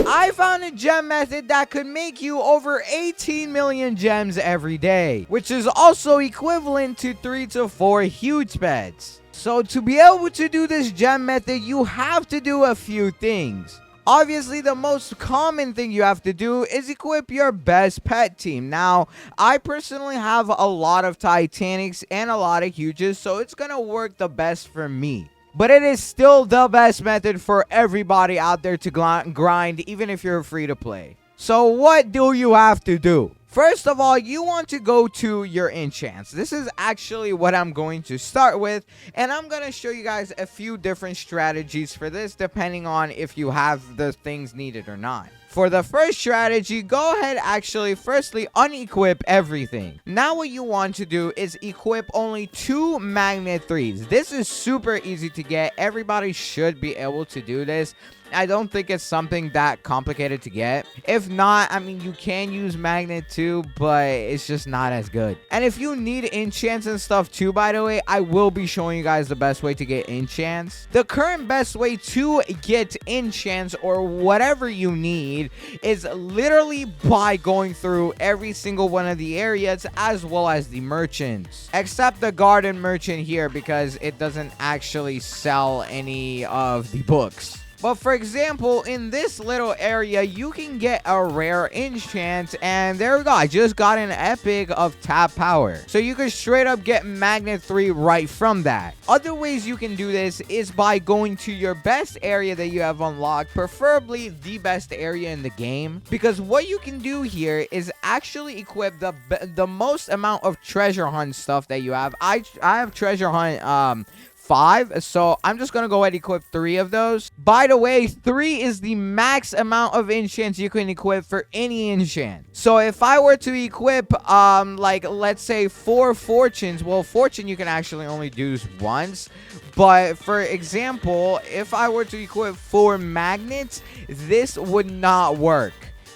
I found a gem method that could make you over 18 million gems every day, which is also equivalent to 3 to 4 huge pets. So to be able to do this gem method, you have to do a few things. Obviously, the most common thing you have to do is equip your best pet team. Now, I personally have a lot of Titanics and a lot of Huges, so it's gonna work the best for me. But it is still the best method for everybody out there to grind, even if you're free to play. So what do you have to do? First of all, you want to go to your enchants. This is actually what I'm going to start with, and I'm going to show you guys a few different strategies for this, depending on if you have the things needed or not. For the first strategy, go ahead actually firstly unequip everything. Now what you want to do is equip only 2 magnet 3s. This is super easy to get. Everybody should be able to do this. I don't think it's something that complicated to get. If not, I mean, you can use magnet too, but it's just not as good. And if you need enchants and stuff too, by the way, I will be showing you guys the best way to get enchants. The current best way to get enchants or whatever you need is literally by going through every single one of the areas as well as the merchants. Except the garden merchant here because it doesn't actually sell any of the books. But for example, in this little area, you can get a rare enchant, and there we go. I just got an epic of tap power. So you can straight up get magnet 3 right from that. Other ways you can do this is by going to your best area that you have unlocked, preferably the best area in the game. Because what you can do here is actually equip the most amount of treasure hunt stuff that you have. I have treasure hunt 5, so I'm just gonna go ahead and equip 3 of those. By the way, 3 is the max amount of enchants you can equip for any enchant. So if I were to equip like let's say 4 fortunes, well, fortune you can actually only do once, but for example, if I were to equip 4 magnets, this would not work.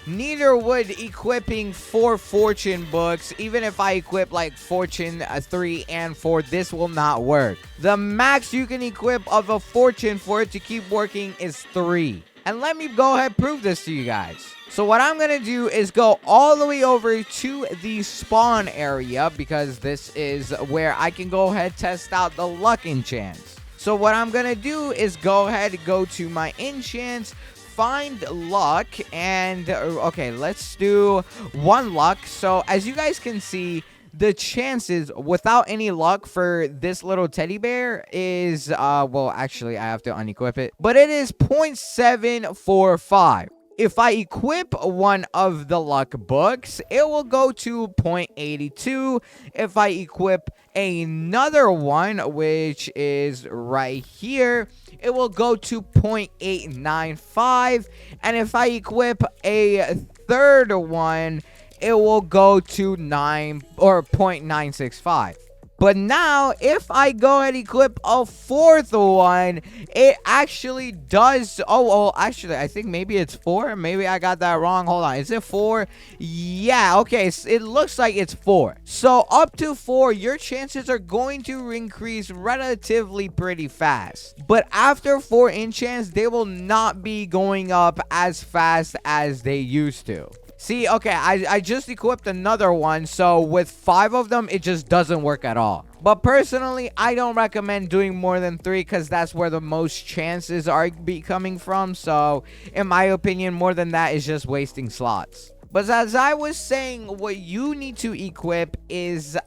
Neither would equipping 4 fortune books. Even if I equip like fortune 3 and 4, this will not work. The max you can equip of a fortune for it to keep working is 3. And let me go ahead and prove this to you guys. So what I'm going to do is go all the way over to the spawn area, because this is where I can go ahead and test out the luck enchants. So what I'm going to do is go ahead and go to my enchants, find luck, and okay, let's do 1 luck. So as you guys can see, the chances without any luck for this little teddy bear is well, actually I have to unequip it, but it is 0.745. If I equip one of the luck books, it will go to 0.82. If I equip another one, which is right here, it will go to 0.895. And if I equip a third one, it will go to 0.965. But now, if I go and equip a 4th one, it actually does... Oh, well, actually, I think maybe it's 4. Maybe I got that wrong. Hold on. Is it 4? Yeah, okay. It looks like it's 4. So, up to 4, your chances are going to increase relatively pretty fast. But after 4 enchants, they will not be going up as fast as they used to. See, okay, I just equipped another one, so with 5 of them, it just doesn't work at all. But personally, I don't recommend doing more than 3 because that's where the most chances are coming from. So, in my opinion, more than that is just wasting slots. But as I was saying, what you need to equip is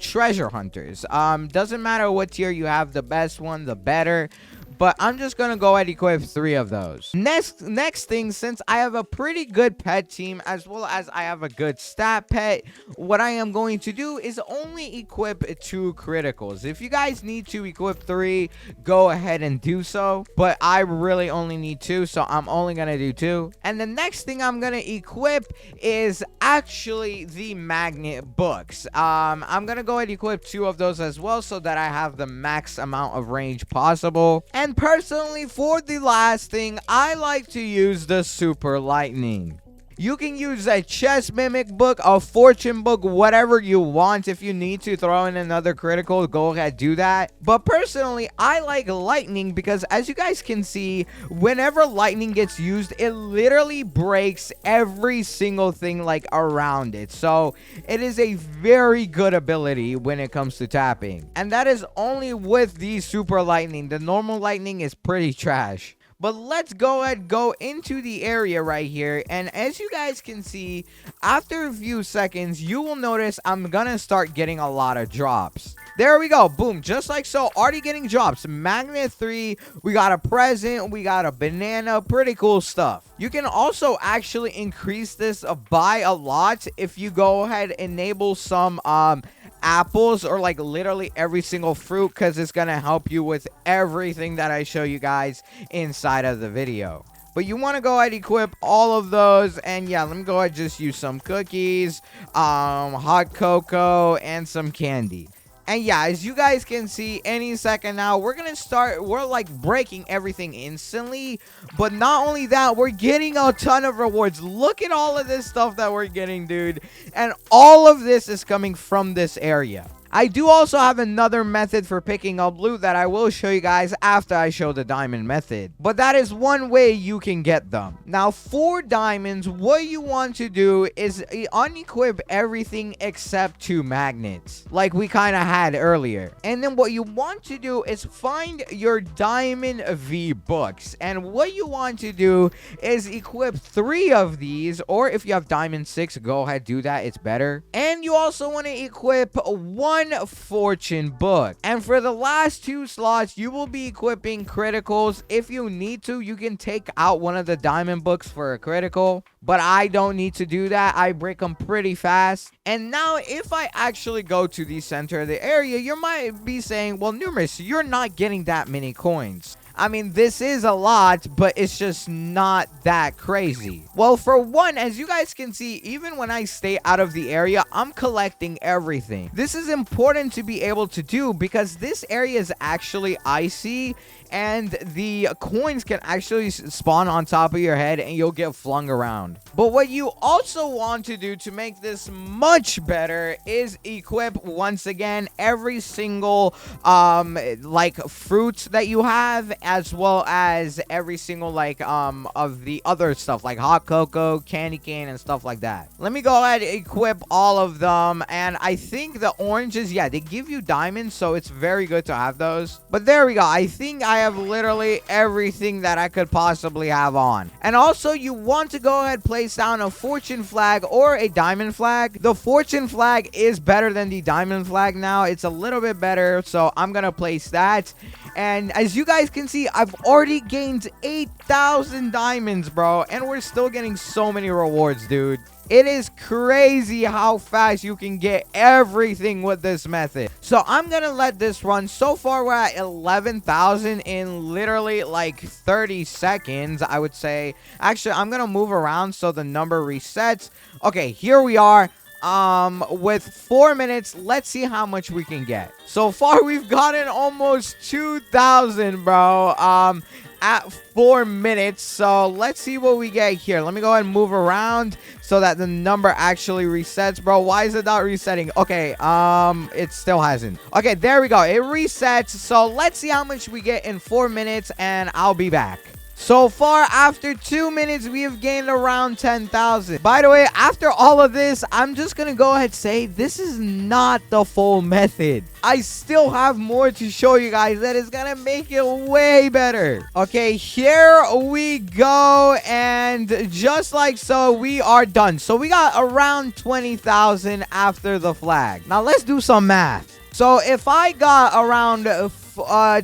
treasure hunters. Doesn't matter what tier you have, the best one, the better. But I'm just going to go ahead and equip 3 of those. Next thing, since I have a pretty good pet team, as well as I have a good stat pet, what I am going to do is only equip 2 criticals. If you guys need to equip 3, go ahead and do so. But I really only need 2, so I'm only going to do 2. And the next thing I'm going to equip is actually the magnet books. I'm going to go ahead and equip 2 of those as well, so that I have the max amount of range possible. And personally, for the last thing, I like to use the super lightning. You can use a chess mimic book, a fortune book, whatever you want. If you need to throw in another critical, go ahead, do that. But personally, I like lightning because as you guys can see, whenever lightning gets used, it literally breaks every single thing like around it. So it is a very good ability when it comes to tapping. And that is only with the super lightning. The normal lightning is pretty trash. But let's go ahead, go into the area right here. And as you guys can see, after a few seconds, you will notice I'm gonna start getting a lot of drops. There we go. Boom. Just like so. Already getting drops. Magnet 3. We got a present. We got a banana. Pretty cool stuff. You can also actually increase this by a lot if you go ahead and enable some apples or like literally every single fruit, because it's gonna help you with everything that I show you guys inside of the video. But you want to go ahead and equip all of those. And yeah, let me go ahead and just use some cookies, hot cocoa, and some candy. And yeah, as you guys can see, any second now, we're like breaking everything instantly. But not only that, we're getting a ton of rewards. Look at all of this stuff that we're getting, dude. And all of this is coming from this area. I do also have another method for picking up loot that I will show you guys after I show the diamond method. But that is one way you can get them. Now, for diamonds, what you want to do is unequip everything except 2 magnets, like we kind of had earlier. And then what you want to do is find your diamond V books. And what you want to do is equip 3 of these, or if you have diamond 6, go ahead, do that. It's better. And you also want to equip 1 fortune book. And for the last 2 slots, you will be equipping criticals. If you need to, you can take out one of the diamond books for a critical, but I don't need to do that. I break them pretty fast. And now if I actually go to the center of the area, you might be saying, well, Numerous, you're not getting that many coins. I mean, this is a lot, but it's just not that crazy. Well, for one, as you guys can see, even when I stay out of the area, I'm collecting everything. This is important to be able to do because this area is actually icy, and the coins can actually spawn on top of your head and you'll get flung around. But what you also want to do to make this much better is equip, once again, every single like fruits that you have, as well as every single like of the other stuff like hot cocoa, candy cane, and stuff like that. Let me go ahead and equip all of them. And I think the oranges, yeah, they give you diamonds, so it's very good to have those. But there we go. I think I have literally everything that I could possibly have on. And also, you want to go ahead, place down a fortune flag or a diamond flag. The fortune flag is better than the diamond flag now. It's a little bit better, so I'm gonna place that. And as you guys can see, I've already gained 8,000 diamonds, bro, and we're still getting so many rewards, dude. It is crazy how fast you can get everything with this method. So I'm gonna let this run. So far, we're at 11,000 in literally like 30 seconds, I would say. Actually, I'm gonna move around so the number resets. Okay, here we are. With 4 minutes, let's see how much we can get. So far, we've gotten almost 2,000, bro. At 4 minutes. So let's see what we get here. Let me go ahead and move around so that the number actually resets, bro. Why is it not resetting? Okay, it still hasn't. Okay, there we go. It resets. So let's see how much we get in 4 minutes, and I'll be back. So far, after 2 minutes, we have gained around 10,000. By the way, after all of this, I'm just going to go ahead and say this is not the full method. I still have more to show you guys that is going to make it way better. Okay, here we go. And just like so, we are done. So we got around 20,000 after the flag. Now, let's do some math. So if I got around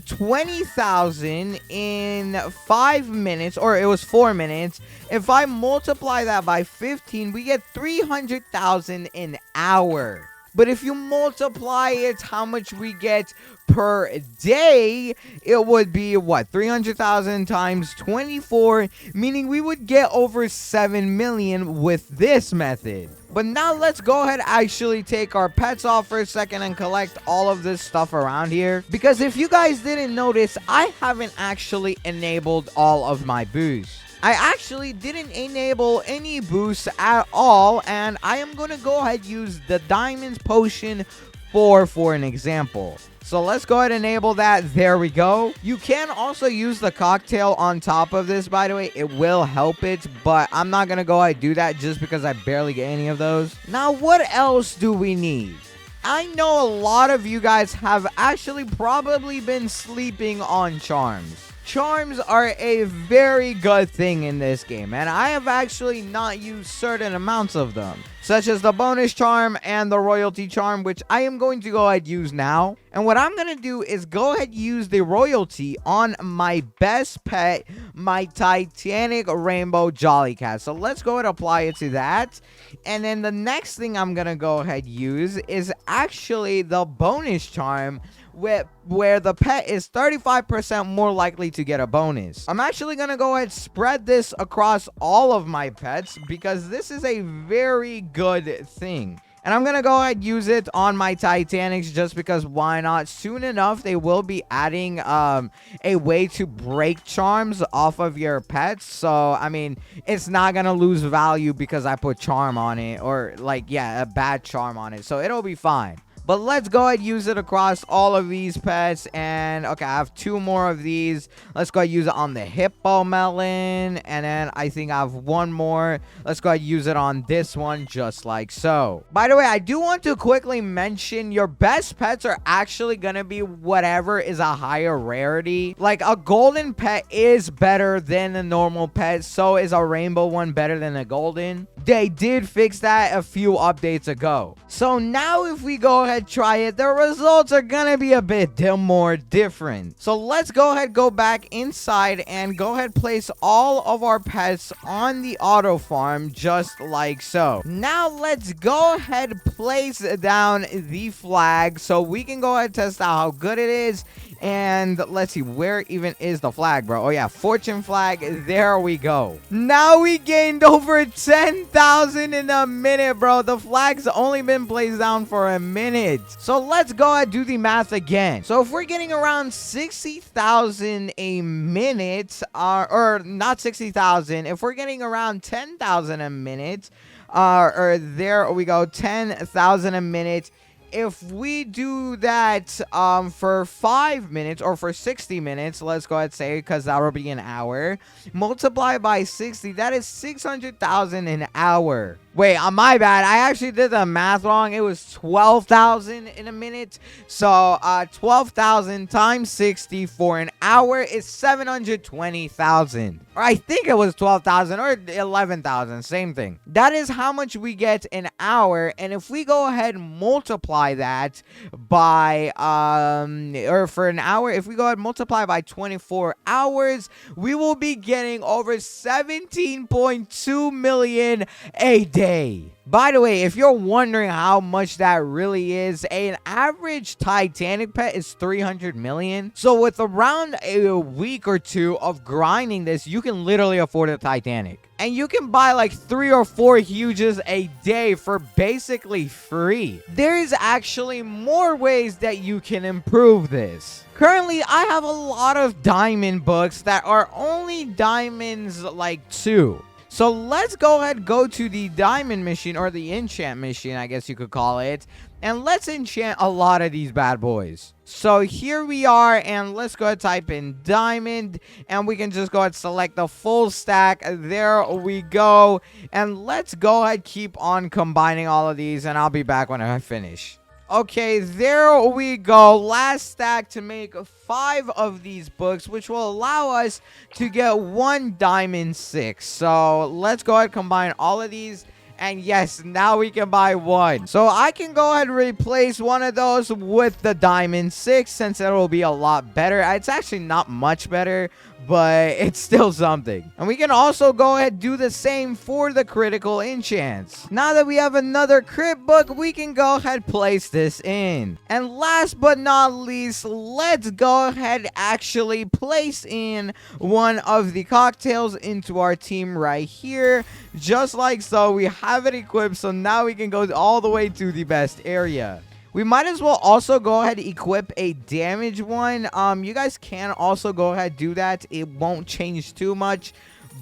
20,000 in 5 minutes, or it was 4 minutes, if I multiply that by 15, we get 300,000 an hour. But if you multiply it how much we get per day, it would be what, 300,000 times 24, meaning we would get over 7 million with this method. But now let's go ahead and actually take our pets off for a second and collect all of this stuff around here. Because if you guys didn't notice, I haven't actually enabled all of my boosts. I actually didn't enable any boosts at all, and I am going to go ahead and use the Diamonds Potion for an example. So let's go ahead and enable that. There we go. You can also use the cocktail on top of this, by the way. It will help it, but I'm not going to go ahead and do that just because I barely get any of those. Now, what else do we need? I know a lot of you guys have actually probably been sleeping on charms. Charms are a very good thing in this game, and I have actually not used certain amounts of them, such as the bonus charm and the royalty charm, which I am going to go ahead and use now. And what I'm going to do is go ahead and use the royalty on my best pet, my Titanic Rainbow Jolly Cat. So let's go ahead and apply it to that. And then the next thing I'm going to go ahead and use is actually the bonus charm, where the pet is 35% more likely to get a bonus. I'm actually going to go ahead and spread this across all of my pets because this is a very good thing. And I'm going to go ahead and use it on my Titanics just because why not? Soon enough, they will be adding a way to break charms off of your pets. So, I mean, it's not going to lose value because I put charm on it or like, yeah, a bad charm on it. So it'll be fine. But let's go ahead and use it across all of these pets. And, okay, I have 2 more of these. Let's go ahead and use it on the Hippo Melon. And then I think I have 1 more. Let's go ahead and use it on this one, just like so. By the way, I do want to quickly mention your best pets are actually going to be whatever is a higher rarity. Like, a golden pet is better than a normal pet. So is a rainbow one better than a golden. They did fix that a few updates ago. So now if we go ahead and try it, the results are gonna be a bit more different. So let's go ahead, go back inside and go ahead place all of our pets on the auto farm just like so. Now let's go ahead place down the flag so we can go ahead and test out how good it is. And let's see, where even is the flag, bro? Oh yeah, fortune flag. There we go. Now we gained over 10,000 in a minute, bro. The flag's only been placed down for a minute. So let's go ahead and do the math again. So if we're getting around 60,000 a minute, or not 60,000, if we're getting around 10,000 a minute, or there we go, 10,000 a minute. If we do that for 5 minutes or for 60 minutes, let's go ahead and say, because that will be an hour, multiply by 60, that is 600,000 an hour. Wait, my bad. I actually did the math wrong. It was 12,000 in a minute. So 12,000 times 60 for an hour is 720,000. Or I think it was 12,000 or 11,000. Same thing. That is how much we get an hour. And if we go ahead and multiply that by, or for an hour, if we go ahead and multiply by 24 hours, we will be getting over 17.2 million a day. By the way, if you're wondering how much that really is, an average Titanic pet is 300 million. So with around a week or 2 of grinding this, you can literally afford a Titanic. And you can buy like 3 or 4 huges a day for basically free. There is actually more ways that you can improve this. Currently, I have a lot of diamond books that are only diamonds like 2. So let's go ahead, go to the diamond machine, or the enchant machine, I guess you could call it. And let's enchant a lot of these bad boys. So here we are, and let's go ahead and type in diamond. And we can just go ahead and select the full stack. There we go. And let's go ahead, keep on combining all of these, and I'll be back when I finish. Okay, there we go. Last stack to make 5 of these books, which will allow us to get 1 diamond 6. So let's go ahead and combine all of these. And yes, now we can buy 1. So I can go ahead and replace one of those with the diamond 6 since it will be a lot better. It's actually not much better, but it's still something. And we can also go ahead and do the same for the critical enchants. Now that we have another crit book, we can go ahead and place this in. And last but not least, let's go ahead and actually place in one of the cocktails into our team right here. Just like so, we have it equipped, so now we can go all the way to the best area. We might as well also go ahead and equip a damage one. You guys can also go ahead and do that. It won't change too much.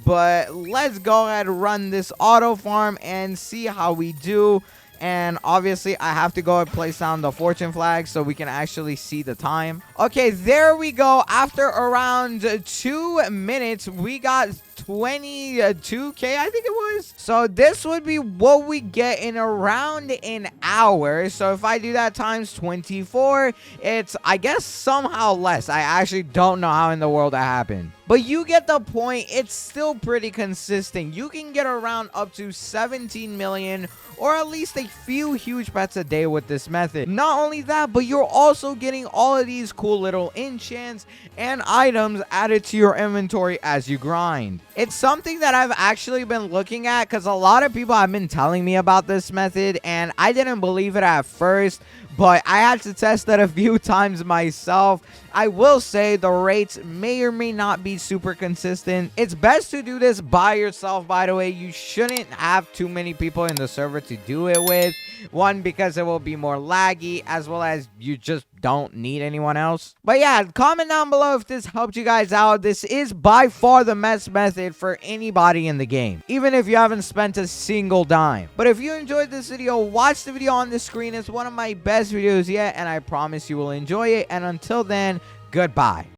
But let's go ahead and run this auto farm and see how we do. And obviously, I have to go and place down the fortune flag so we can actually see the time. Okay, there we go. After around 2 minutes, we got 22K, I think it was. So this would be what we get in around an hour. So if I do that times 24, it's, I guess, somehow less. I actually don't know how in the world that happened. But you get the point. It's still pretty consistent. You can get around up to 17 million or at least a few huge pets a day with this method. Not only that, but you're also getting all of these cool little enchants and items added to your inventory as you grind. It's something that I've actually been looking at because a lot of people have been telling me about this method and I didn't believe it at first, but I had to test it a few times myself. I will say the rates may or may not be super consistent. It's best to do this by yourself, by the way. You shouldn't have too many people in the server to do it with. One, because it will be more laggy, as well as you just don't need anyone else. But yeah, comment down below if this helped you guys out. This is by far the best method for anybody in the game, even if you haven't spent a single dime. But if you enjoyed this video, watch the video on the screen. It's one of my best videos yet, and I promise you will enjoy it. And until then, goodbye.